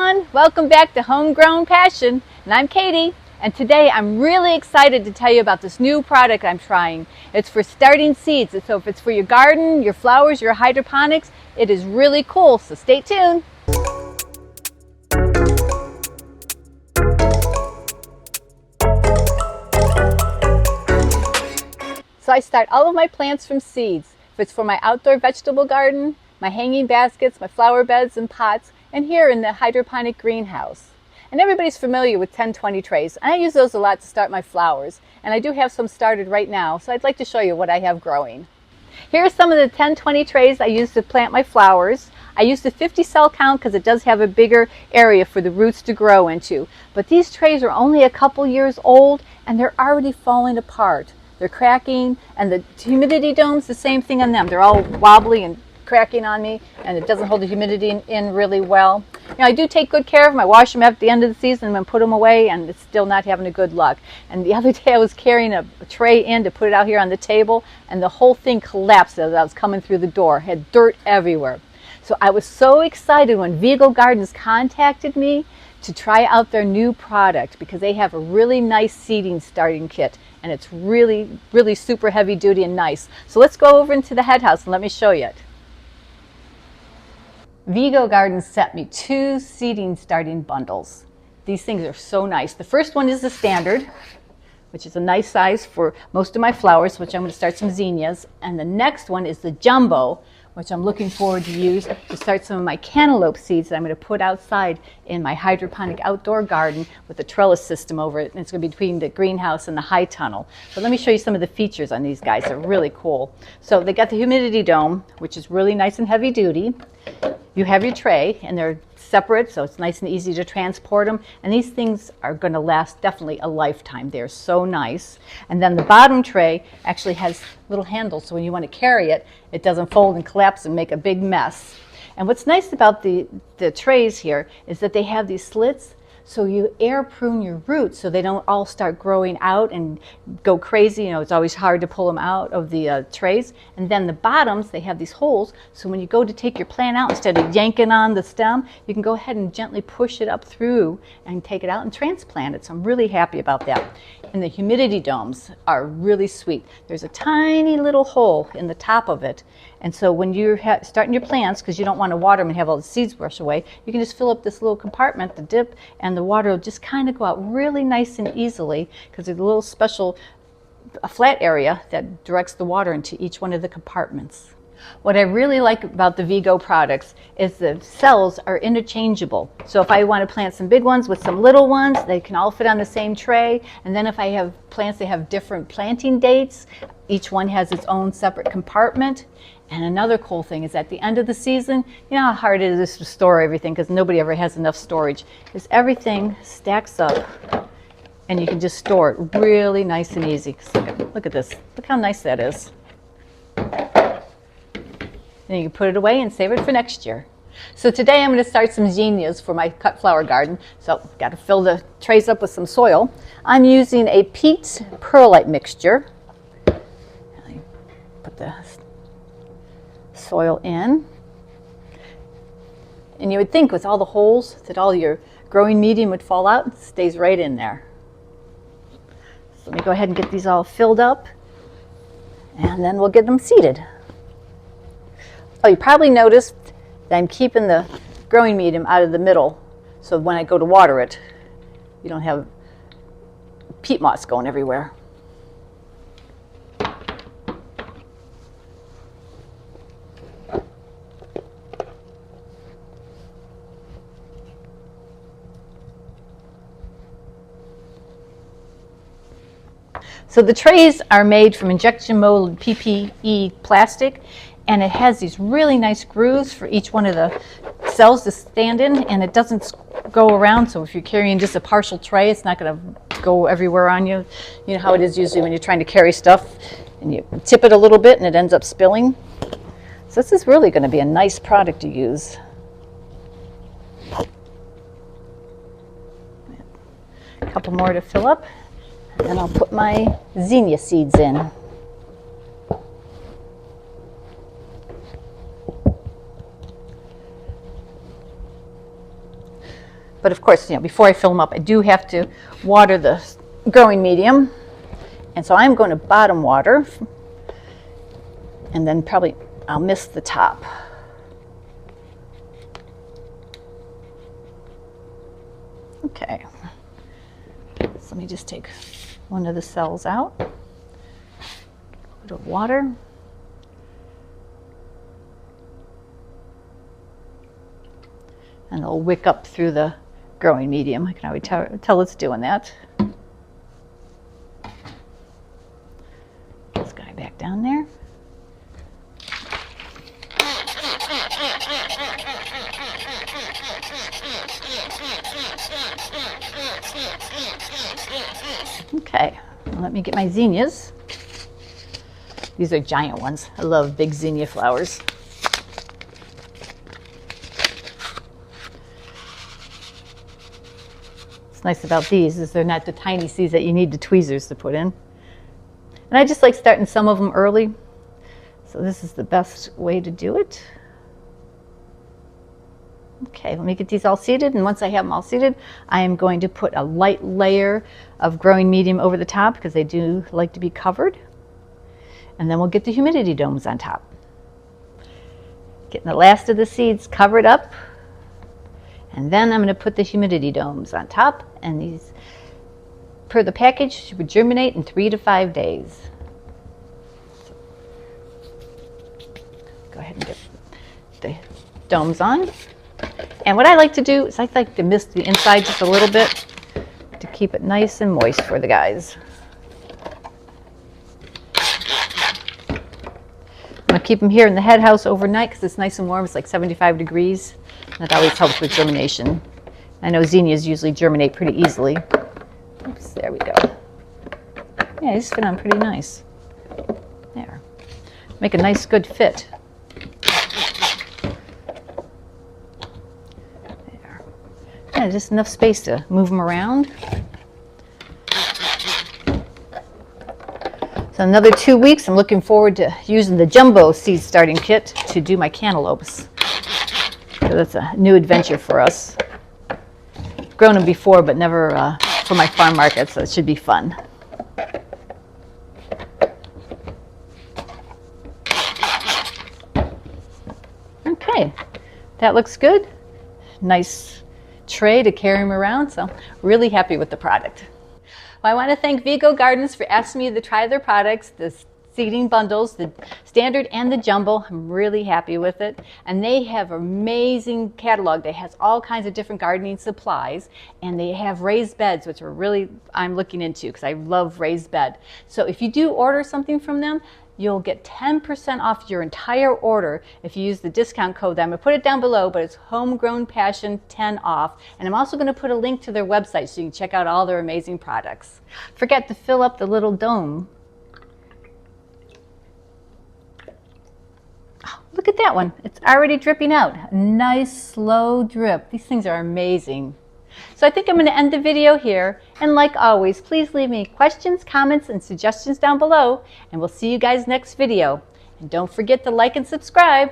everyone, welcome back to Homegrown Passion, and I'm Katie, and today I'm really excited to tell you about this new product I'm trying. It's for starting seeds, so if it's for your garden, your flowers, your hydroponics, it is really cool, so stay tuned. So I start all of my plants from seeds. If it's for my outdoor vegetable garden, my hanging baskets, my flower beds and pots, and here in the hydroponic greenhouse. And everybody's familiar with 10-20 trays, and I use those a lot to start my flowers. And I do have some started right now, so I'd like to show you what I have growing. Here are some of the 10-20 trays I use to plant my flowers. I use the 50 cell count because it does have a bigger area for the roots to grow into. But these trays are only a couple years old, and they're already falling apart. They're cracking, and the humidity domes, the same thing on them. They're all wobbly and cracking on me, and it doesn't hold the humidity in really well. You know, I do take good care of them. I wash them at the end of the season and put them away, and it's still not having a good luck. And the other day I was carrying a tray in to put it out here on the table, and the whole thing collapsed as I was coming through the door. It had dirt everywhere. So I was so excited when Vego Gardens contacted me to try out their new product because they have a really nice seeding starting kit, and it's really, really super heavy duty and nice. So let's go over into the head house and let me show you it. Vego Gardens sent me 2 seeding starting bundles. These things are so nice. The first one is the standard, which is a nice size for most of my flowers, which I'm going to start some zinnias. And the next one is the jumbo, which I'm looking forward to use to start some of my cantaloupe seeds that I'm going to put outside in my hydroponic outdoor garden with a trellis system over it. And it's going to be between the greenhouse and the high tunnel. But let me show you some of the features on these guys. They're really cool. So they got the humidity dome, which is really nice and heavy duty. You have your tray, and they're separate, so it's nice and easy to transport them. And these things are going to last definitely a lifetime. They're so nice. And then the bottom tray actually has little handles, so when you want to carry it, it doesn't fold and collapse and make a big mess. And what's nice about the trays here is that they have these slits, so you air prune your roots so they don't all start growing out and go crazy. You know, it's always hard to pull them out of the trays. And then the bottoms, they have these holes, so when you go to take your plant out, instead of yanking on the stem, you can go ahead and gently push it up through and take it out and transplant it. So I'm really happy about that. And the humidity domes are really sweet. There's a tiny little hole in the top of it. And so when you're starting your plants, because you don't want to water them and have all the seeds brush away, you can just fill up this little compartment, the dip, and the water will just kind of go out really nice and easily because there's a little special flat area that directs the water into each one of the compartments. What I really like about the Vego products is the cells are interchangeable. So if I want to plant some big ones with some little ones, they can all fit on the same tray. And then if I have plants that have different planting dates, each one has its own separate compartment. And another cool thing is at the end of the season, you know how hard it is to store everything because nobody ever has enough storage, is everything stacks up and you can just store it really nice and easy. Look at this. Look how nice that is. Then you can put it away and save it for next year. So today I'm going to start some zinnias for my cut flower garden. So got to fill the trays up with some soil. I'm using a peat perlite mixture. Put the soil in. And you would think with all the holes that all your growing medium would fall out. It stays right in there. So let me go ahead and get these all filled up, and then we'll get them seeded. Oh, you probably noticed that I'm keeping the growing medium out of the middle, so when I go to water it, you don't have peat moss going everywhere. So the trays are made from injection molded PPE plastic, and it has these really nice grooves for each one of the cells to stand in, and it doesn't go around, so if you're carrying just a partial tray, it's not going to go everywhere on you. You know how it is usually when you're trying to carry stuff and you tip it a little bit and it ends up spilling. So this is really going to be a nice product to use. A couple more to fill up, and then I'll put my zinnia seeds in. But of course, before I fill them up, I do have to water the growing medium. And so I'm going to bottom water, and then probably I'll miss the top. Okay, so let me just take one of the cells out, a little water. And it'll wick up through the growing medium. I can already tell it's doing that. This guy back down there. Okay, let me get my zinnias. These are giant ones. I love big zinnia flowers. What's nice about these is they're not the tiny seeds that you need the tweezers to put in. And I just like starting some of them early. So this is the best way to do it. Okay, let me get these all seeded, and once I have them all seeded, I am going to put a light layer of growing medium over the top because they do like to be covered. And then we'll get the humidity domes on top. Getting the last of the seeds covered up, and then I'm going to put the humidity domes on top, and these, per the package, should germinate in 3 to 5 days. So, go ahead and get the domes on. And what I like to do is I like to mist the inside just a little bit to keep it nice and moist for the guys. I'm going to keep them here in the head house overnight because it's nice and warm. It's like 75 degrees. That always helps with germination. I know zinnias usually germinate pretty easily. Oops, there we go. Yeah, these fit on pretty nice. There. Make a nice good fit. Yeah, just enough space to move them around. So another 2 weeks, I'm looking forward to using the jumbo seed starting kit to do my cantaloupes. So that's a new adventure for us. Grown them before, but never for my farm market, so it should be fun. Okay, that looks good. Nice tray to carry them around, so really happy with the product. Well, I want to thank Vego Gardens for asking me to try their products, the seeding bundles, the standard and the jumbo. I'm really happy with it, and they have an amazing catalog that has all kinds of different gardening supplies, and they have raised beds, which are really I'm looking into because I love raised bed. So if you do order something from them, you'll get 10% off your entire order if you use the discount code. I'm going to put it down below, but it's Homegrown Passion 10 off. And I'm also going to put a link to their website so you can check out all their amazing products. Forget to fill up the little dome. Oh, look at that one. It's already dripping out. A nice slow drip. These things are amazing. So I think I'm going to end the video here. And like always, please leave me questions, comments, and suggestions down below. And we'll see you guys next video. And don't forget to like and subscribe.